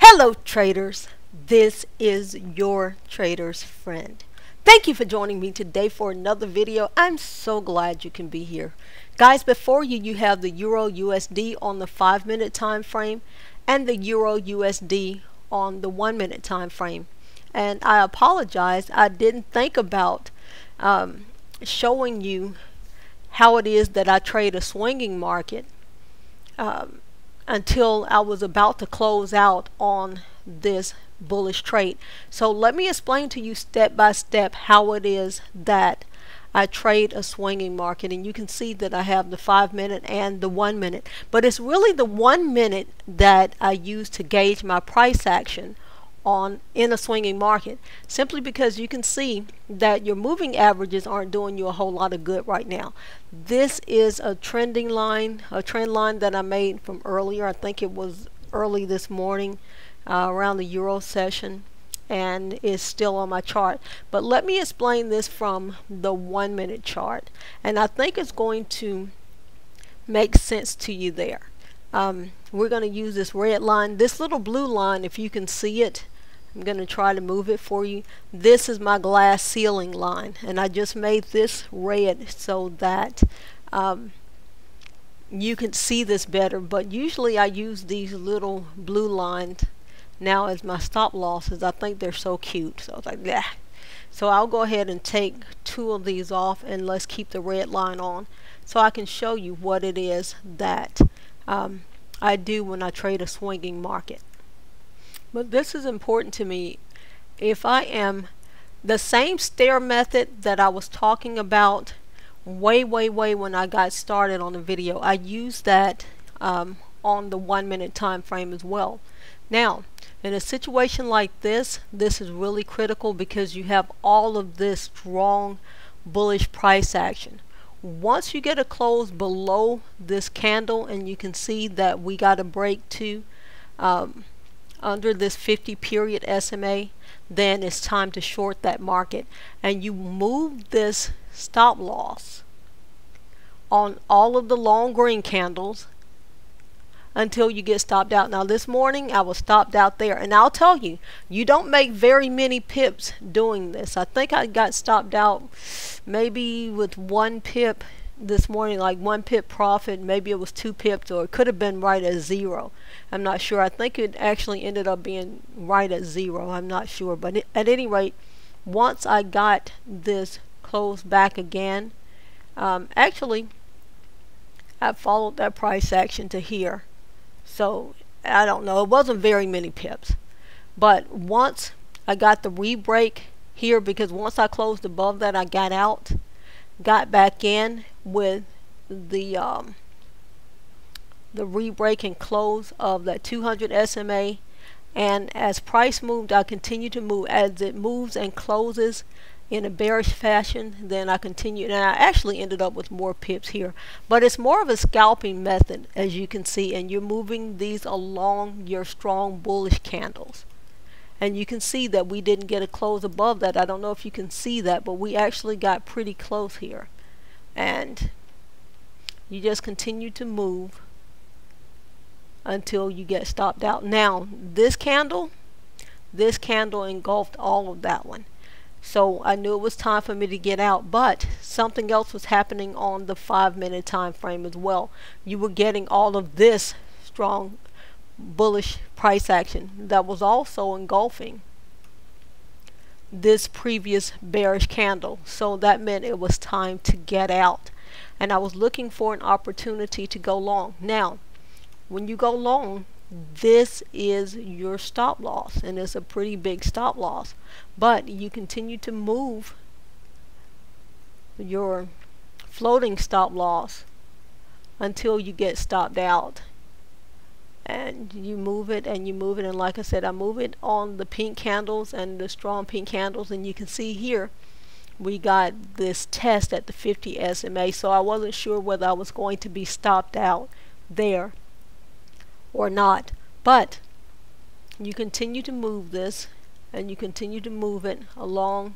Hello traders, this is your trader's friend. Thank you for joining me today for another video. I'm so glad you can be here. Guys, before you have the Euro USD on the 5-minute time frame and the Euro USD on the 1-minute time frame. And I apologize, I didn't think about showing you how it is that I trade a swinging market until I was about to close out on this bullish trade. So let me explain to you step by step how it is that I trade a swinging market, and you can see that I have the 5-minute and the 1-minute, but it's really the 1-minute that I use to gauge my price action in a swinging market, simply because you can see that your moving averages aren't doing you a whole lot of good right now. This is a trending line, a trend line that I made from earlier. I think it was early this morning around the Euro session, and is still on my chart. But let me explain this from the 1-minute chart, and I think it's going to make sense to you there. We're going to use this red line, this little blue line, if you can see it. I'm going to try to move it for you. This is my glass ceiling line, and I just made this red so that you can see this better, but usually I use these little blue lines now as my stop losses. I think they're so cute, so I was like, yeah. So I'll go ahead and take 2 of these off, and let's keep the red line on so I can show you what it is that I do when I trade a swinging market. But this is important to me. If I am the same stair method that I was talking about way when I got started on the video, I use that on the 1-minute time frame as well. Now in a situation like this is really critical because you have all of this strong bullish price action. Once you get a close below this candle, and you can see that we got a break to under this 50 period SMA, then it's time to short that market, and you move this stop loss on all of the long green candles until you get stopped out. Now this morning I was stopped out there, and I'll tell you, you don't make very many pips doing this. I think I got stopped out maybe with 1 pip this morning, like 1 pip profit. Maybe it was 2 pips, or it could have been right at 0. I'm not sure. I think it actually ended up being right at 0. I'm not sure, but at any rate, once I got this closed back again, actually I followed that price action to here. So I don't know, it wasn't very many pips, but once I got the re-break here, because once I closed above that, I got out, got back in with the re-break and close of that 200 SMA, and as price moved, I continue to move. As it moves and closes in a bearish fashion, then I continue, and I actually ended up with more pips here, but it's more of a scalping method, as you can see, and you're moving these along your strong bullish candles, and you can see that we didn't get a close above that. I don't know if you can see that, but we actually got pretty close here, and you just continue to move until you get stopped out. Now this candle engulfed all of that one, so I knew it was time for me to get out, but something else was happening on the 5-minute time frame as well. You were getting all of this strong bullish price action that was also engulfing this previous bearish candle, so that meant it was time to get out, and I was looking for an opportunity to go long. Now when you go long, this is your stop loss, and it's a pretty big stop loss, but you continue to move your floating stop loss until you get stopped out, and you move it and you move it, and like I said, I move it on the pink candles and the strong pink candles, and you can see here we got this test at the 50 SMA, so I wasn't sure whether I was going to be stopped out there or not, but you continue to move this, and you continue to move it along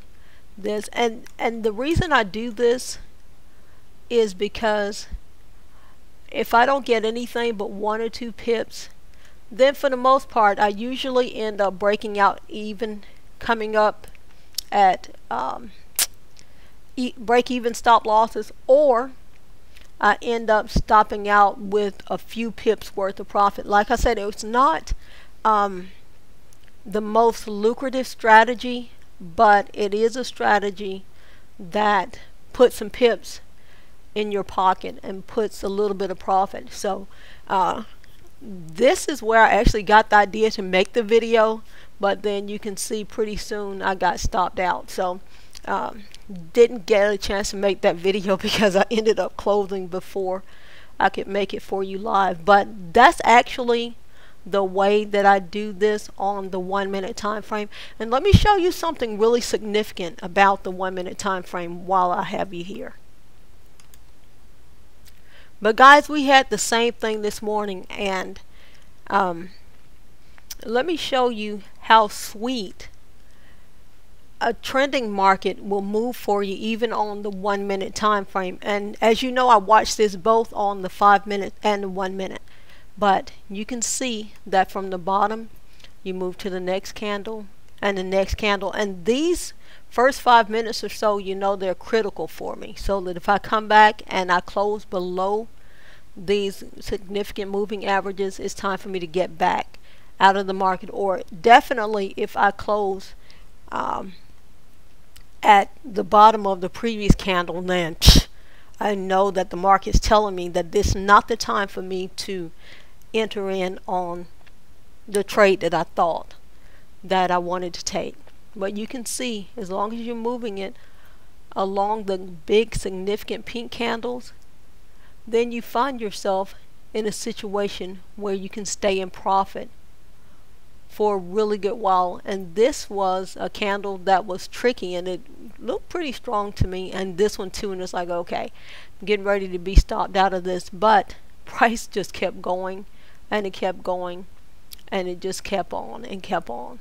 this, and the reason I do this is because if I don't get anything but 1 or 2 pips, Then for the most part, I usually end up breaking out even, coming up at break even stop losses, or I end up stopping out with a few pips worth of profit. Like I said, it's not the most lucrative strategy, but it is a strategy that puts some pips in your pocket and puts a little bit of profit. So this is where I actually got the idea to make the video, but then you can see pretty soon I got stopped out. So didn't get a chance to make that video because I ended up closing before I could make it for you live. But that's actually the way that I do this on the 1 minute time frame. And let me show you something really significant about the 1 minute time frame while I have you here. But guys, we had the same thing this morning, and let me show you how sweet a trending market will move for you even on the 1 minute time frame. And as you know, I watched this both on the 5 minute and the 1 minute. But you can see that from the bottom you move to the next candle and the next candle, and these first 5 minutes or so, you know, they're critical for me, so that if I come back and I close below these significant moving averages, it's time for me to get back out of the market. Or definitely if I close at the bottom of the previous candle, then I know that the market is telling me that this is not the time for me to enter in on the trade that I thought that I wanted to take. But you can see, as long as you're moving it along the big significant pink candles, then you find yourself in a situation where you can stay in profit for a really good while. And this was a candle that was tricky, and it looked pretty strong to me, and this one too, and it's like, okay, I'm getting ready to be stopped out of this. But price just kept going, and it kept going, and it just kept on and kept on.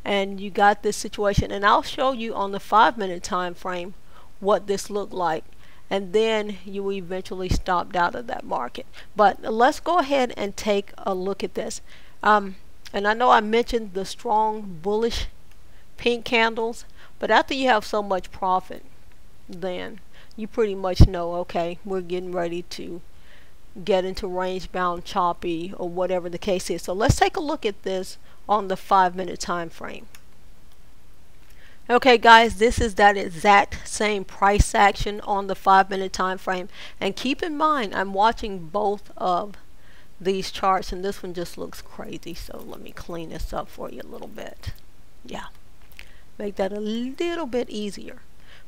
And you got this situation, and I'll show you on the 5 minute time frame what this looked like, and then you eventually stopped out of that market. But let's go ahead and take a look at this. And I know I mentioned the strong bullish pink candles, but after you have so much profit, then you pretty much know, okay, we're getting ready to get into range bound choppy or whatever the case is. So let's take a look at this on the 5 minute time frame. Okay guys, this is that exact same price action on the 5 minute time frame, and keep in mind I'm watching both of these charts, and this one just looks crazy, so let me clean this up for you a little bit. Yeah, make that a little bit easier.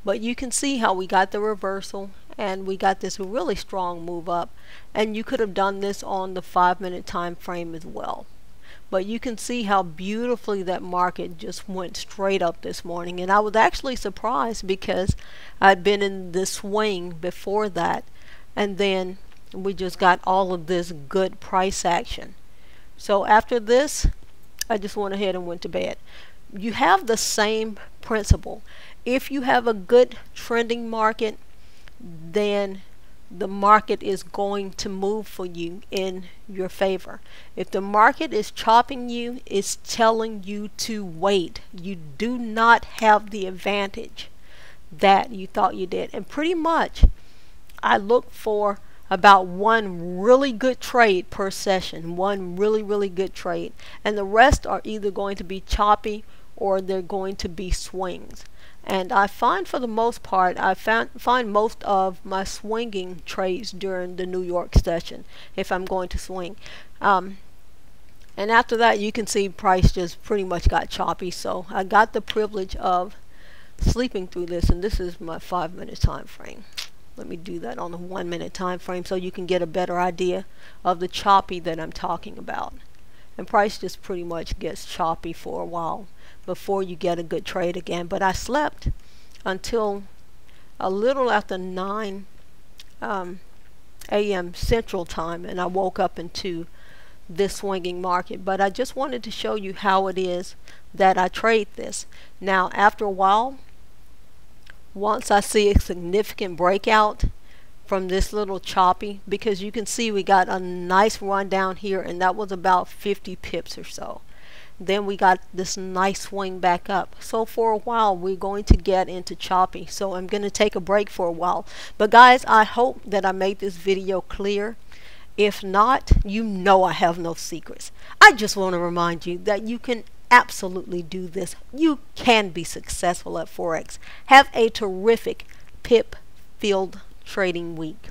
But you can see how we got the reversal, and we got this really strong move up, and you could have done this on the 5 minute time frame as well. But you can see how beautifully that market just went straight up this morning, and I was actually surprised because I'd been in this swing before that, and then we just got all of this good price action. So after this, I just went ahead and went to bed. You have the same principle. If you have a good trending market, then the market is going to move for you in your favor. If the market is chopping you, it's telling you to wait. You do not have the advantage that you thought you did. And pretty much I look for about one really good trade per session, one really good trade, and the rest are either going to be choppy or they're going to be swings. And I find, for the most part, I find most of my swinging trades during the New York session if I'm going to swing. And after that, you can see price just pretty much got choppy. So I got the privilege of sleeping through this, and this is my 5 minute time frame. Let me do that on the 1 minute time frame so you can get a better idea of the choppy that I'm talking about. And price just pretty much gets choppy for a while before you get a good trade again. But I slept until a little after 9 a.m. Central Time, and I woke up into this swinging market. But I just wanted to show you how it is that I trade this. Now after a while, once I see a significant breakout from this little choppy, because you can see we got a nice run down here, and that was about 50 pips or so. Then we got this nice swing back up. So for a while we're going to get into choppy, so I'm going to take a break for a while. But guys, I hope that I made this video clear. If not, you know I have no secrets. I just want to remind you that you can absolutely do this. You can be successful at Forex. Have a terrific pip filled trading week.